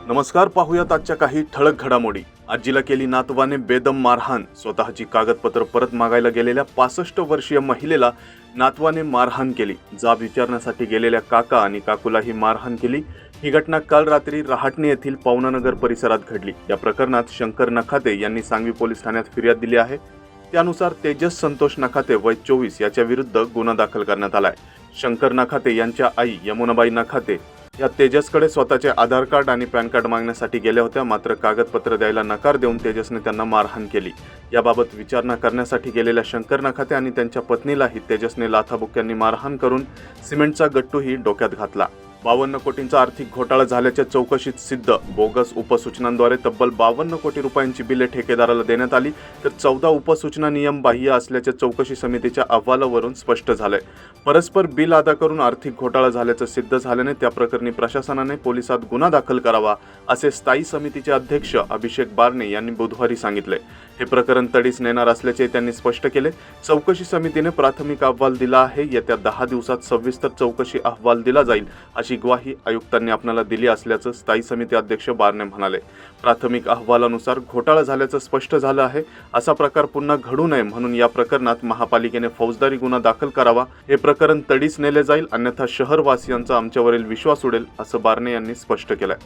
नमस्कार, पाहूयात आजच्या काही ठळक घडामोडी। आजीला केली नातवाने बेदम मारहाण। स्वतःची कागदपत्र परत मागायला गेलेल्या 65 वर्षीय महिलेला नातवाने मारहाण केली। जाब विचारण्यासाठी गेलेल्या काका आणि काकूलाही मारहाण केली। ही घटना काल रात्री रहाटणे येथील पवनानगर परिसरात घडली। या प्रकरणात शंकर नखाते यांनी सांगवी पोलीस ठाण्यात फिर्याद दिली आहे। त्यानुसार तेजस संतोष नखाते वय 24 याच्या विरुद्ध गुन्हा दाखल करण्यात आलाय। शंकर नखाते यांच्या आई यमुनाबाई नखाते या तेजसकडे स्वतःचे आधार कार्ड आणि पॅन कार्ड मागण्यासाठी गेल्या होत्या, मात्र कागदपत्र द्यायला नकार देऊन तेजसने त्यांना मारहाण केली। याबाबत विचारणा करण्यासाठी गेलेल्या शंकर नखाते आणि त्यांच्या पत्नीलाही तेजसने लाथाबुक्क्यांनी मारहाण करून सिमेंटचा गट्टूही डोक्यात घातला। 52 कोटींचा आर्थिक घोटाळा झाल्याच्या चौकशीत सिद्ध। बोगस उपसूचनांद्वारे तब्बल 52 कोटी रुपयांची बिले ठेकेदाराला देण्यात आली, तर 14 उपसूचना नियम बाह्य असल्याच्या चौकशी समितीच्या अहवालावरून स्पष्ट झालंय। परस्पर बिल अदा करून आर्थिक घोटाळा झाल्याचं सिद्ध झाल्याने त्या प्रकरणी प्रशासनाने पोलिसात गुन्हा दाखल करावा, असे स्थायी समितीचे अध्यक्ष अभिषेक बारणे यांनी बुधवारी सांगितले। हे प्रकरण तडीस नेणार असल्याचे त्यांनी स्पष्ट केले। चौकशी समितीने प्राथमिक अहवाल दिला आहे। येत्या 10 दिवसात सविस्तर चौकशी अहवाल दिला जाईल, अशी ग्वाही आयुक्तांनी आपल्याला दिली असल्याचं स्थायी समिती अध्यक्ष बारणे म्हणाले। प्राथमिक अहवालानुसार घोटाळा झाल्याचं स्पष्ट झालं आहे। असा प्रकार पुन्हा घडू नये म्हणून या प्रकरणात महापालिकेने फौजदारी गुन्हा दाखल करावा। हे प्रकरण तडीस नेले जाईल, अन्यथा शहरवासियांचा आमच्यावरील विश्वास उडेल, असं बारणे यांनी स्पष्ट केलंय।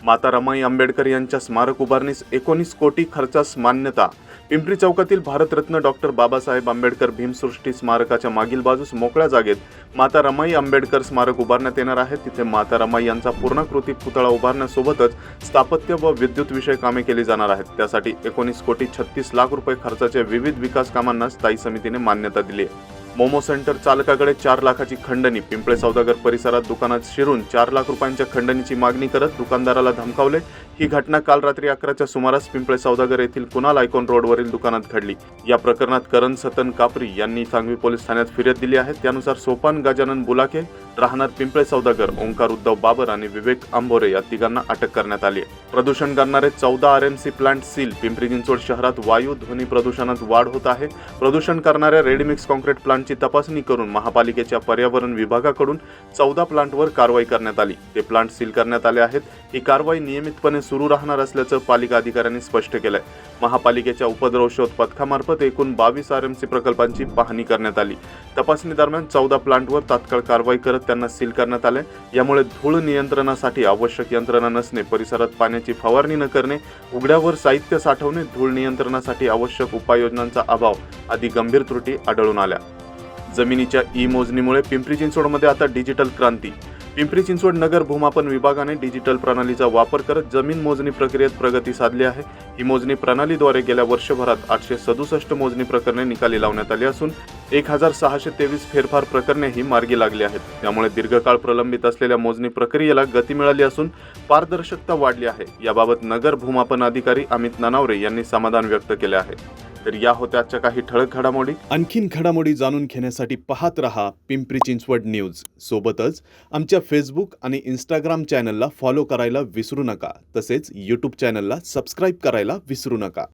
माता रमाई आंबेडकर यांच्या स्मारक उभारणीस 19 कोटी खर्चास मान्यता। पिंपरी चौकातील भारतरत्न डॉक्टर बाबासाहेब आंबेडकर भीमसृष्टी स्मारकाच्या मागील बाजूस मोकळ्या जागेत माता रमाई आंबेडकर स्मारक उभारण्यात येणार आहे। तिथे माता रमाई यांचा पूर्णाकृती पुतळा उभारण्यासोबतच स्थापत्य व विद्युत विषय कामे केली जाणार आहेत। त्यासाठी 19 कोटी 36 लाख रुपये खर्चाच्या विविध विकास कामांना स्थायी समितीने मान्यता दिली आहे। मोमो सेंटर चालकाकडे 4 लाखाची खंडणी। पिंपळे सौदागर परिसरात दुकानात शिरून 4 लाख रुपयांच्या खंडणीची मागणी करत दुकानदाराला धमकावले। ही घटना काल रात्री 11च्या सुमारास पिंपळे सौदागर येथील कुणाल आयकॉन रोडवरील दुकानात घडली। या प्रकरणात करण सतन कापरी यांनी सांगवी पोलीस ठाण्यात फिर्याद दिली आहे। त्यानुसार सोपान गजानन बुलाके, राहणार पिंपळे सौदागर, ओंकार उद्धव बाबर आणि विवेक आंबोरे या तिघांना अटक करण्यात आली आहे। प्रदूषण करणारे 14 RMC plant seal. Pimpri Chinchwad शहरात वायू ध्वनी प्रदूषणात वाढ होत आहे। प्रदूषण करणाऱ्या रेडीमिक्स कॉन्क्रीट प्लांटची तपासणी करून महापालिकेच्या पर्यावरण विभागाकडून 14 प्लांटवर कारवाई करण्यात आली। ते प्लांट सील करण्यात आले आहेत। ही कारवाई नियमितपणे सुरू राहणार असल्याचं पालिका अधिकाऱ्यांनी स्पष्ट केलंय। महापालिकेच्या उपद्रव शोध पथकामार्फत एकूण 22 आरएमसी प्रकल्पांची पाहणी करण्यात आली। तपासणी दरम्यान 14 प्लांटवर तात्काळ कारवाई करत त्यांना सील करण्यात आले। यामुळे धूळ नियंत्रणासाठी आवश्यक यंत्रणा नसणे, परिसरात पाण्याची फवारणी न करणे, उघड्यावर साहित्य साठवणे, धूळ नियंत्रणासाठी आवश्यक उपाययोजनांचा अभाव आदी गंभीर त्रुटी आढळून आल्या। जमिनीच्या ई-मोजणीमुळे पिंपरी चिंचवडमध्ये आता डिजिटल क्रांती। पिंपरी चिंचवड नगर भूमापन विभागाने डिजिटल प्रणालीचा वापर करत जमीन मोजणी प्रक्रियेत प्रगती साधली आहे। ही मोजणी प्रणालीद्वारे गेल्या वर्षभरात 867 मोजणी प्रकरणे निकाली लावण्यात आली असून 1623 फेरफार प्रकरणेही मार्गी लागली आहेत। त्यामुळे दीर्घकाळ प्रलंबित असलेल्या मोजणी प्रक्रियेला गती मिळाली असून पारदर्शकता वाढली आहे। याबाबत नगर भूमापन अधिकारी अमित ननावरे यांनी समाधान व्यक्त केले आहे। तर या होत्या आजच्या काही ठळक घडामोडी। आणखीन घडामोडी जाणून घेण्यासाठी पाहत रहा पिंपरी चिंचवड न्यूज। सोबतच आमच्या फेसबुक आणि इंस्टाग्राम चॅनलला फॉलो करायला विसरू नका। तसेच यूट्यूब चॅनलला सबस्क्राईब करायला विसरू नका।